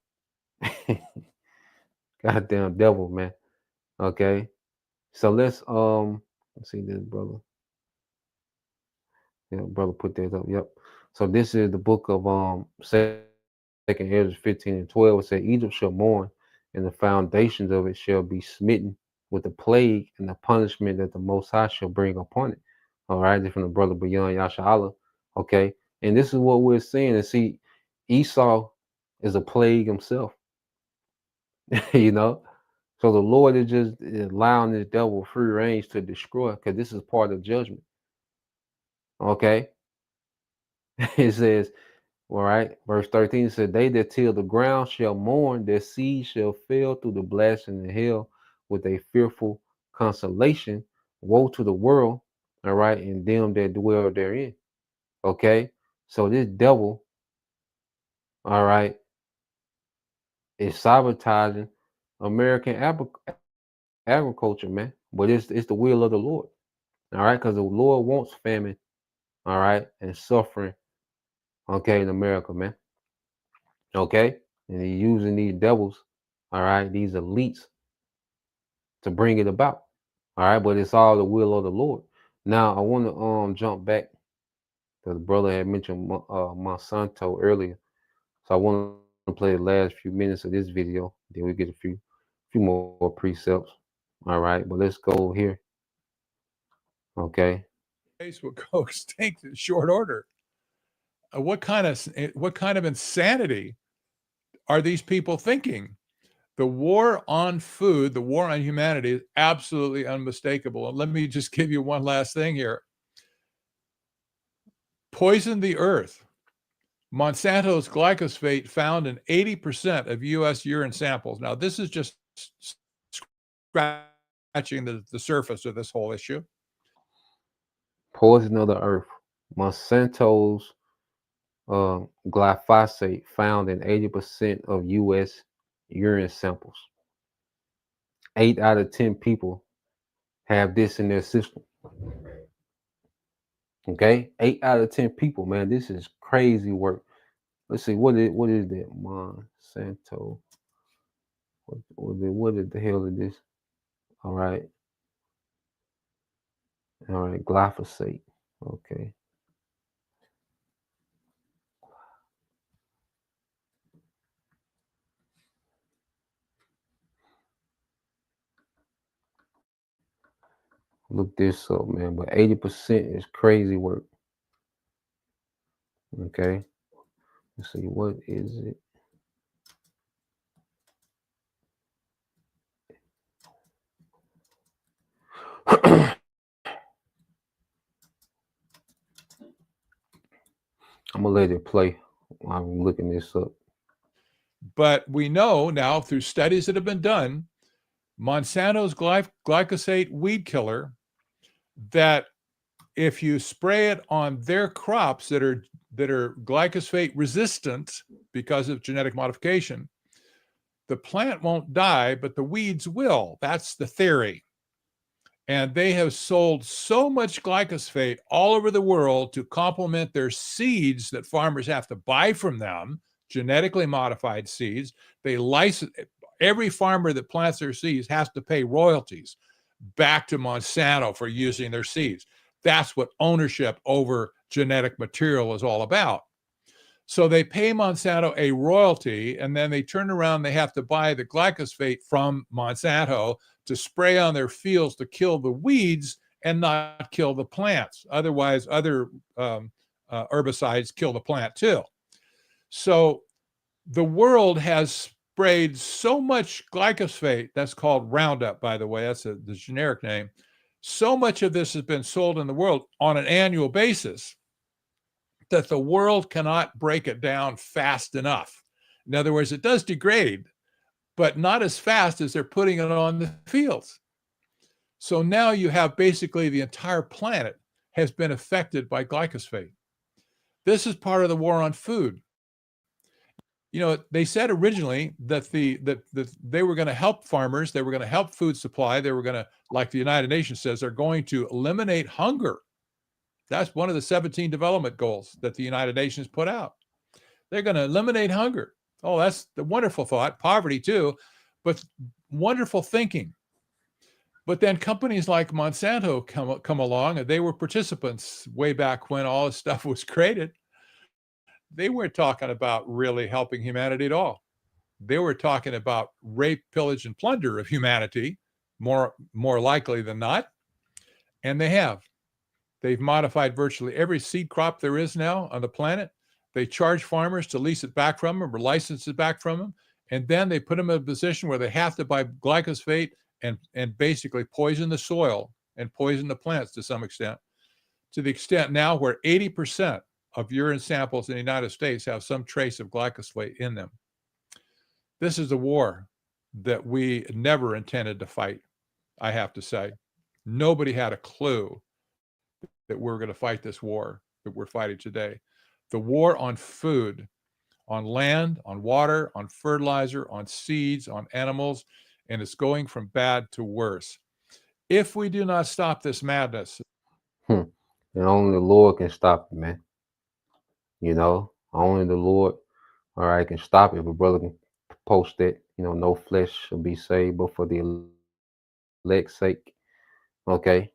F: goddamn devil, man. Okay, so let's see this brother. Yeah, brother put that up. Yep. So this is the book of Second Ezra 15 and 12. It said, Egypt shall mourn, and the foundations of it shall be smitten with the plague and the punishment that the Most High shall bring upon it. All right, this from the brother Beyond Yashala. Okay, and this is what we're seeing. And see, Esau is a plague himself. So the Lord is just allowing this devil free range to destroy, because this is part of judgment. Okay. It says, All right. Verse 13 said, they that till the ground shall mourn, their seed shall fail through the blasting of hell with a fearful consolation. Woe to the world, all right, and them that dwell therein. Okay. So this devil, all right, is sabotaging American agriculture, man. But it's the will of the Lord. All right, because the Lord wants famine, all right, and suffering, okay, in America, man. Okay. And he's using these devils, all right, these elites to bring it about. All right, but it's all the will of the Lord. Now I want to jump back because the brother had mentioned Monsanto earlier. So I want to play the last few minutes of this video. Then we get a few more precepts. All right, but let's go here. Okay.
G: Case will go extinct in short order. What kind of insanity are these people thinking? The war on food, the war on humanity is absolutely unmistakable. And let me just give you one last thing here. Poison the earth. Monsanto's glyphosate found in 80% of U.S. urine samples. Now, this is just scratching the surface of this whole issue.
F: Poison of the earth. Monsanto's glyphosate found in 80% of U.S. urine samples. 8 out of 10 people have this in their system. Okay, 8 out of 10 people, man. This is crazy work. Let's see, what is that? Monsanto. What the hell is this? All right, glyphosate. Okay. Look this up, man. But 80% is crazy work. Okay. Let's see, what is it? I'm gonna let it play while I'm looking this up.
G: But we know now through studies that have been done, Monsanto's glyphosate weed killer, that if you spray it on their crops that are glyphosate resistant because of genetic modification, the plant won't die, but the weeds will. That's the theory. And they have sold so much glyphosate all over the world to complement their seeds that farmers have to buy from them, genetically modified seeds. They license, every farmer that plants their seeds has to pay royalties back to Monsanto for using their seeds. That's what ownership over genetic material is all about. So they pay Monsanto a royalty, and then they turn around, they have to buy the glyphosate from Monsanto to spray on their fields to kill the weeds and not kill the plants. Otherwise, other herbicides kill the plant too. So the world has sprayed so much glyphosate, that's called Roundup, by the way, that's the generic name. So much of this has been sold in the world on an annual basis that the world cannot break it down fast enough. In other words, it does degrade, but not as fast as they're putting it on the fields. So now you have basically the entire planet has been affected by glyphosate. This is part of the war on food. You know, they said originally that they were going to help farmers, they were going to help food supply, they were going to, like the United Nations says, they're going to eliminate hunger. That's one of the 17 development goals that the United Nations put out. They're going to eliminate hunger. Oh, that's the wonderful thought. Poverty too, but wonderful thinking. But then companies like Monsanto come along, and they were participants way back when all this stuff was created. They weren't talking about really helping humanity at all. They were talking about rape, pillage, and plunder of humanity, more likely than not. And they have. They've modified virtually every seed crop there is now on the planet. They charge farmers to lease it back from them or license it back from them. And then they put them in a position where they have to buy glyphosate and basically poison the soil and poison the plants to some extent, to the extent now where 80% of urine samples in the United States have some trace of glyphosate in them. This is a war that we never intended to fight, I have to say. Nobody had a clue that we're going to fight this war that we're fighting today. The war on food, on land, on water, on fertilizer, on seeds, on animals, and it's going from bad to worse. If we do not stop this madness,
F: And only the Lord can stop it, man. Only the Lord, all right, can stop it. If a brother can post it, no flesh shall be saved, but for the elect's sake. Okay.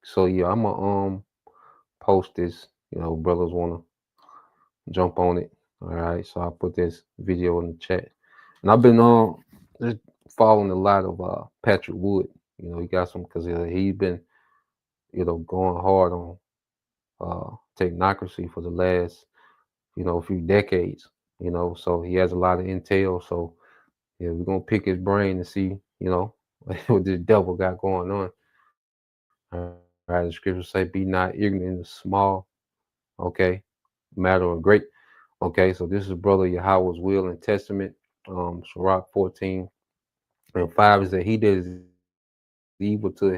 F: So yeah, I'm gonna post this. Brothers wanna jump on it. All right. So I'll put this video in the chat. And I've been just following a lot of Patrick Wood. He got some because he's been, going hard on technocracy for the last, few decades. So he has a lot of intel. So yeah, we're gonna pick his brain and see, what this devil got going on. All right, the scriptures say, "Be not ignorant in the small, okay, matter of great." Okay, so this is Brother Yahweh's will and testament. Sirach 14:5 is that he that is evil to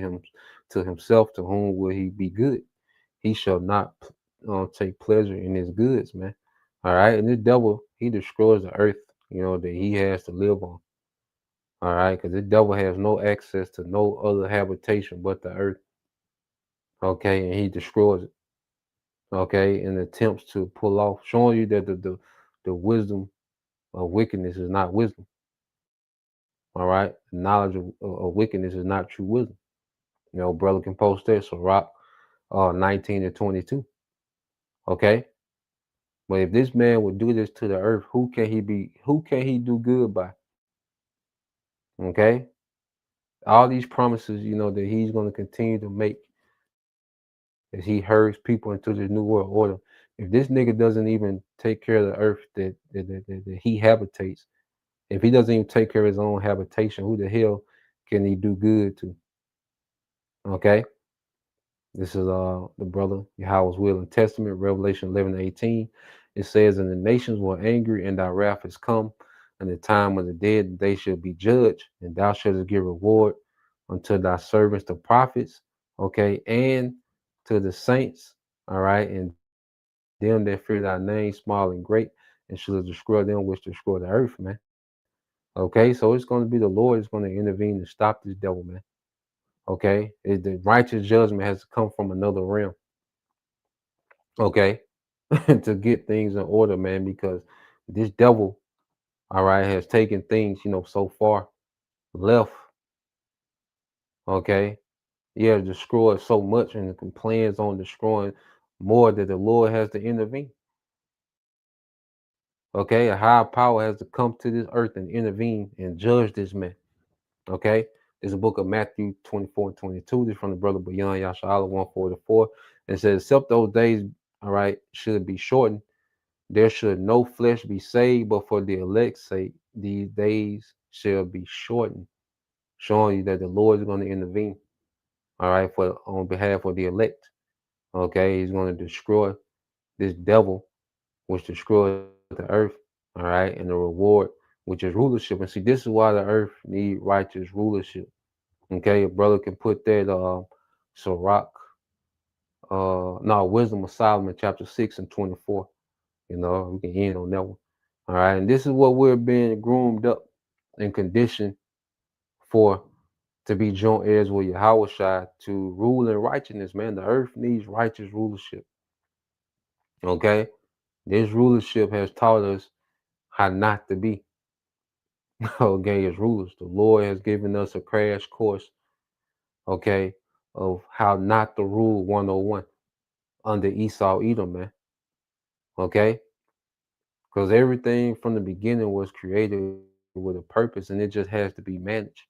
F: himself, to whom will he be good? He shall not take pleasure in his goods, man. All right, and this devil, he destroys the earth, that he has to live on. All right, because the devil has no access to no other habitation but the earth. Okay, and he destroys it. Okay, and attempts to pull off, showing you that the wisdom of wickedness is not wisdom. All right, the knowledge of wickedness is not true wisdom. Brother can post that. So Rock 19-22. Okay, but if this man would do this to the earth, who can he do good by? Okay, all these promises, that he's going to continue to make as he hurries people into this new world order. If this nigga doesn't even take care of the earth that he habitates, if he doesn't even take care of his own habitation, who the hell can he do good to? Okay, this is the brother Yahweh's will and testament, Revelation 11:18. It says, "And the nations were angry, and thy wrath is come, and the time of the dead they shall be judged, and thou shalt give reward unto thy servants the prophets." Okay, and to the saints, all right, and them that fear thy name, small and great, and shall destroy them which destroy the earth, man. Okay, so it's going to be the Lord is going to intervene to stop this devil, man. Okay, the righteous judgment has to come from another realm. Okay, to get things in order, man, because this devil, all right, has taken things, so far left. Okay, yeah, destroyed so much and plans on destroying more that the Lord has to intervene. Okay, a higher power has to come to this earth and intervene and judge this man. Okay, there's a book of Matthew 24:22. This is from the brother Bayan Yashala 144. And it says, "Except those days, all right, should be shortened, there should no flesh be saved, but for the elect's sake, these days shall be shortened." Showing you that the Lord is going to intervene, all right, on behalf of the elect. Okay, he's going to destroy this devil, which destroys the earth, all right, and the reward, which is rulership. And see, this is why the earth need righteous rulership. Okay, a brother can put that Sirach, Wisdom of Solomon, chapter 6:24. We can end on that one. All right, and this is what we're being groomed up and conditioned for, to be joint heirs with Yahushua, to rule in righteousness, man. The earth needs righteous rulership. Okay, this rulership has taught us how not to be. Okay, as rulers, the Lord has given us a crash course, okay, of how not to rule 101 under Esau Edom, man. Okay, because everything from the beginning was created with a purpose, and it just has to be managed.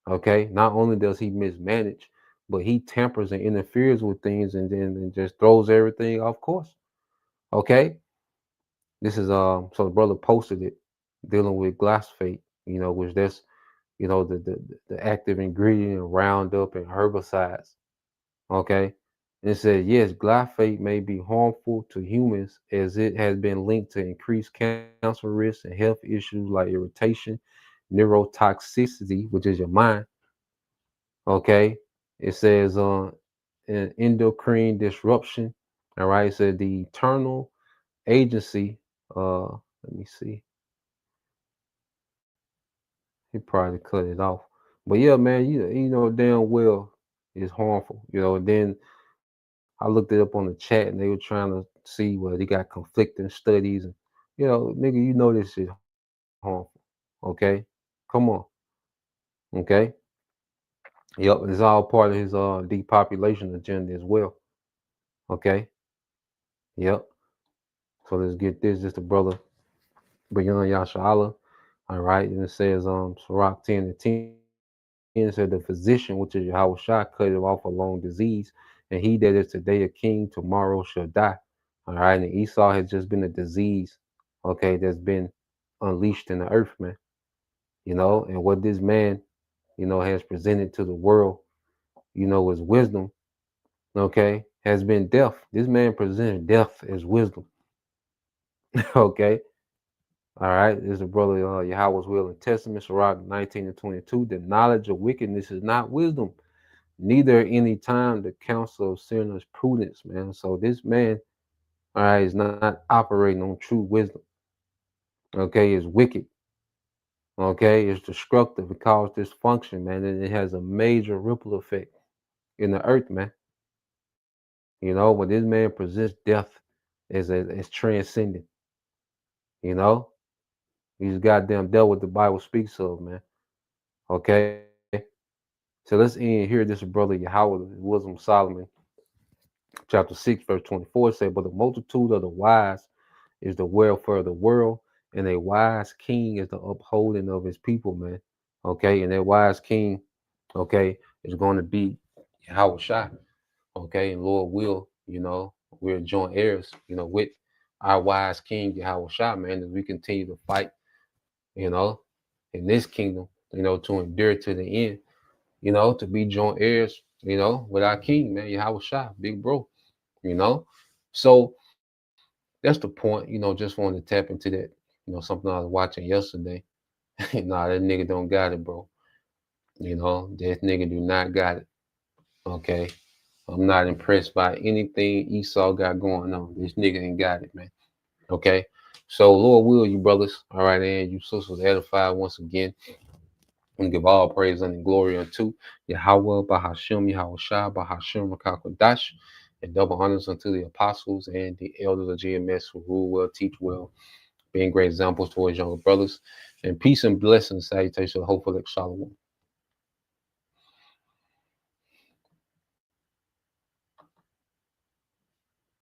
F: Okay, not only does he mismanage, but he tampers and interferes with things, and then just throws everything off course. Okay, this is so the brother posted it, dealing with glyphosate, which that's the active ingredient in Roundup and herbicides. Okay, And it says, yes, glyphosate may be harmful to humans as it has been linked to increased cancer risks and health issues like irritation, neurotoxicity, which is your mind. Okay. It says an endocrine disruption. All right. It said the Eternal Agency. Let me see. He probably cut it off. But yeah, man, you know damn well it's harmful. You know, and then I looked it up on the chat and they were trying to see whether they got conflicting studies and nigga, you know this shit harmful. Okay? Come on. Okay? Yep, it's all part of his depopulation agenda as well. Okay? Yep. So let's get this. Just a brother Bayan Yashala. All right. And it says Sirach 10 and 10. It said the physician, which is Yahweh Shah, cut it off a long disease, and he that is today a king, tomorrow shall die. All right. And Esau has just been a disease, okay, that's been unleashed in the earth, man. And what this man, has presented to the world, as wisdom, okay, has been death. This man presented death as wisdom. Okay. All right, this is a brother Yahweh's will and testament, Sirach 19 and 22. The knowledge of wickedness is not wisdom, neither any time the counsel of sinners prudence, man. So this man, all right, is not operating on true wisdom. Okay, it's wicked. Okay, it's destructive. It causes dysfunction, man, and it has a major ripple effect in the earth, man. When this man presents death as transcendent, he's goddamn dealt what the Bible speaks of, man. Okay. So let's end here. This is brother Yahweh, Wisdom Solomon, chapter 6, verse 24 said, but the multitude of the wise is the welfare of the world, and a wise king is the upholding of his people, man. Okay, and that wise king, okay, is going to be Yahweh Shai. Okay, and Lord will, we're joint heirs, with our wise king Yahweh Shai, man, as we continue to fight, in this kingdom, to endure to the end, to be joint heirs, with our king, man, Yahweh Shai, big bro, So that's the point, just wanted to tap into that, something I was watching yesterday. Nah, that nigga don't got it, bro. That nigga do not got it. Okay. I'm not impressed by anything Esau got going on. This nigga ain't got it, man. Okay. So Lord will, you brothers, all right, and you sisters edified once again. And give all praise and glory unto Yahweh, Bahashem, Yahweh Shah, Bahashem, Rakakwadash, and double honors unto the apostles and the elders of GMS who rule well, teach well, being great examples towards younger brothers. And peace and blessings, salutations, hopefully, Shalom.